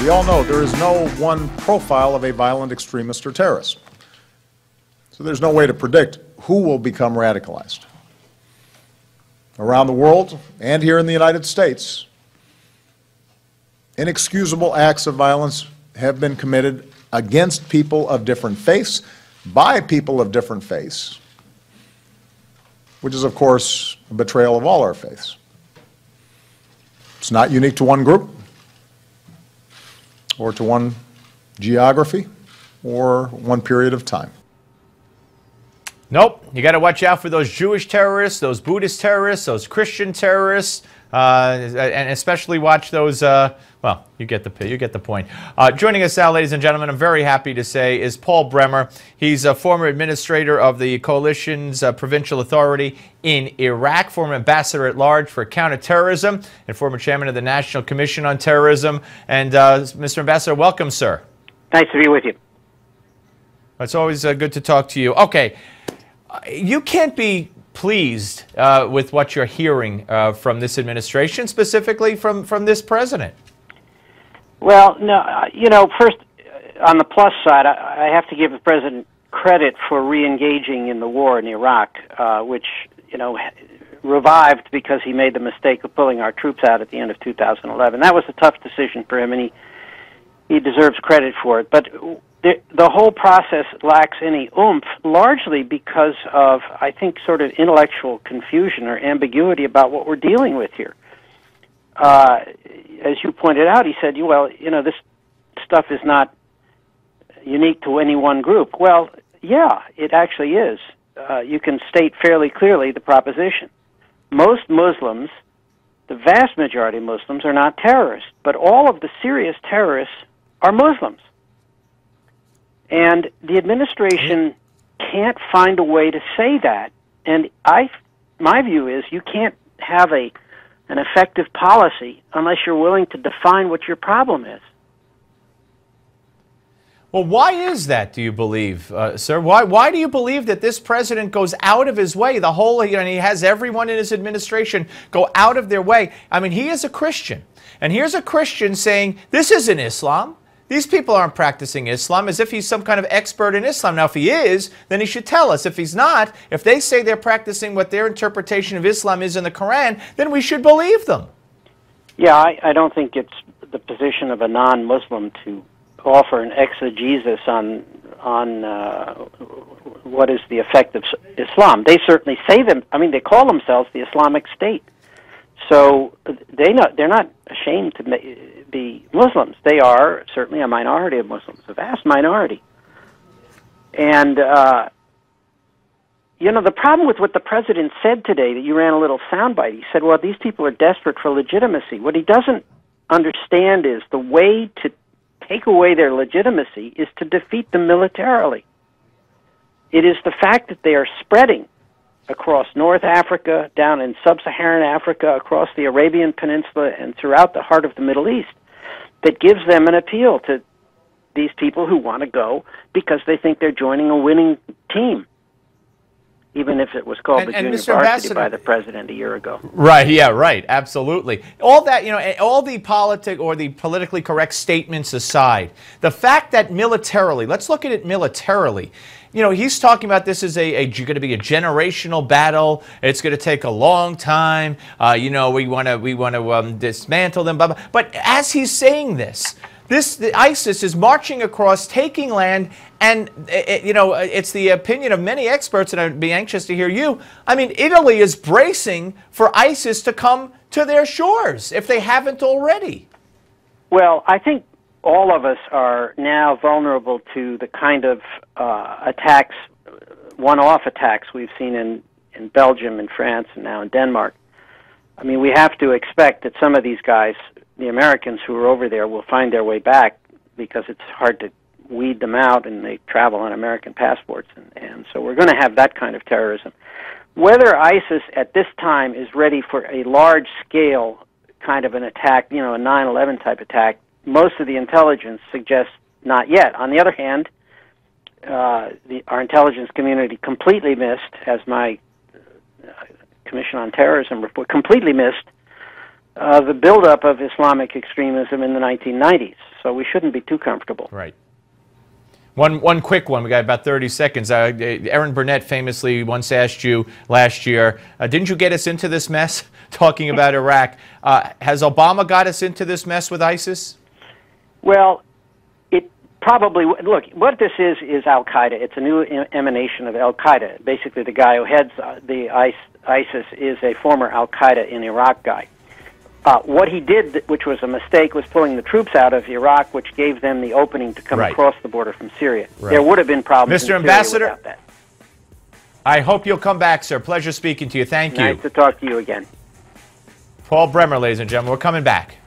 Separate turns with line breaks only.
We all know there is no one profile of a violent extremist or terrorist. So there's no way to predict who will become radicalized. Around the world and here in the United States, inexcusable acts of violence have been committed against people of different faiths, by people of different faiths, which is, of course, a betrayal of all our faiths. It's not unique to one group, or to one geography, or one period of time.
Nope. You got to watch out for those Jewish terrorists, those Buddhist terrorists, those Christian terrorists, and especially watch those. Well, you get the point. Joining us now, ladies and gentlemen, I'm very happy to say, is Paul Bremer. He's a former administrator of the coalition's provincial authority in Iraq, former ambassador at large for counterterrorism, and former chairman of the National Commission on Terrorism. And Mr. Ambassador, welcome, sir.
Nice to be with you.
It's always good to talk to you. Okay. You can't be pleased with what you're hearing from this administration, specifically from this president.
Well, no, you know, first, on the plus side, I have to give the president credit for re-engaging in the war in Iraq, which, you know, revived because he made the mistake of pulling our troops out at the end of 2011. That was a tough decision for him, and he deserves credit for it. But the whole process lacks any oomph, largely because of, I think, sort of intellectual confusion or ambiguity about what we're dealing with here. As you pointed out, he said, well, you know, this stuff is not unique to any one group. Well, yeah, it actually is. You can state fairly clearly the proposition. Most Muslims, the vast majority of Muslims, are not terrorists, but all of the serious terrorists are Muslims. And the administration can't find a way to say that. And my view is you can't have an effective policy unless you're willing to define what your problem is.
Well, why is that, do you believe, sir? Why do you believe that this president goes out of his way, and he has everyone in his administration go out of their way? I mean, he is a Christian. And here's a Christian saying, this isn't Islam. These people aren't practicing Islam, as if he's some kind of expert in Islam. Now, if he is, then he should tell us. If he's not, if they say they're practicing what their interpretation of Islam is in the Quran, then we should believe them.
Yeah, I don't think it's the position of a non-Muslim to offer an exegesis on what is the effect of Islam. They certainly say they call themselves the Islamic State. So they're not ashamed to be Muslims. They are certainly a minority of Muslims, a vast minority. And, you know, the problem with what the president said today, that you ran a little soundbite, he said, well, these people are desperate for legitimacy. What he doesn't understand is the way to take away their legitimacy is to defeat them militarily. It is the fact that they are spreading across North Africa, down in sub-Saharan Africa, across the Arabian Peninsula, and throughout the heart of the Middle East, that gives them an appeal to these people who want to go because they think they're joining a winning team, even if it was called the junior varsity by the president a year ago.
Right, yeah, right, absolutely. All that, you know, all the politically correct statements aside, the fact that militarily, let's look at it militarily, you know, he's talking about this is going to be a generational battle. It's going to take a long time. You know, we want to dismantle them. Blah, blah. But as he's saying this, the ISIS is marching across, taking land, and you know, it's the opinion of many experts, and I'd be anxious to hear you. I mean, Italy is bracing for ISIS to come to their shores if they haven't already.
Well, I think all of us are now vulnerable to the kind of attacks, one-off attacks we've seen in Belgium and France and now in Denmark. I mean, we have to expect that some of these guys, the Americans who are over there, will find their way back because it's hard to weed them out and they travel on American passports. And so we're going to have that kind of terrorism. Whether ISIS at this time is ready for a large-scale kind of an attack, you know, a 9/11 type attack, most of the intelligence suggests not yet. On the other hand, our intelligence community completely missed, as my Commission on Terrorism report completely missed, the buildup of Islamic extremism in the 1990s. So we shouldn't be too comfortable.
Right. One quick one. We got about 30 seconds. Erin Burnett famously once asked you last year, didn't you get us into this mess talking about Iraq? Has Obama got us into this mess with ISIS?
Well, it probably, look, what this is Al-Qaeda. It's a new emanation of Al-Qaeda. Basically, the guy who heads the ISIS is a former Al-Qaeda in Iraq guy. What he did, which was a mistake, was pulling the troops out of Iraq, which gave them the opening to come across the border from Syria.
Right.
There would have been problems
Mr.
in
Ambassador,
Syria without that.
I hope you'll come back, sir. Pleasure speaking to you. Thank you.
Nice to talk to you again.
Paul Bremer, ladies and gentlemen. We're coming back.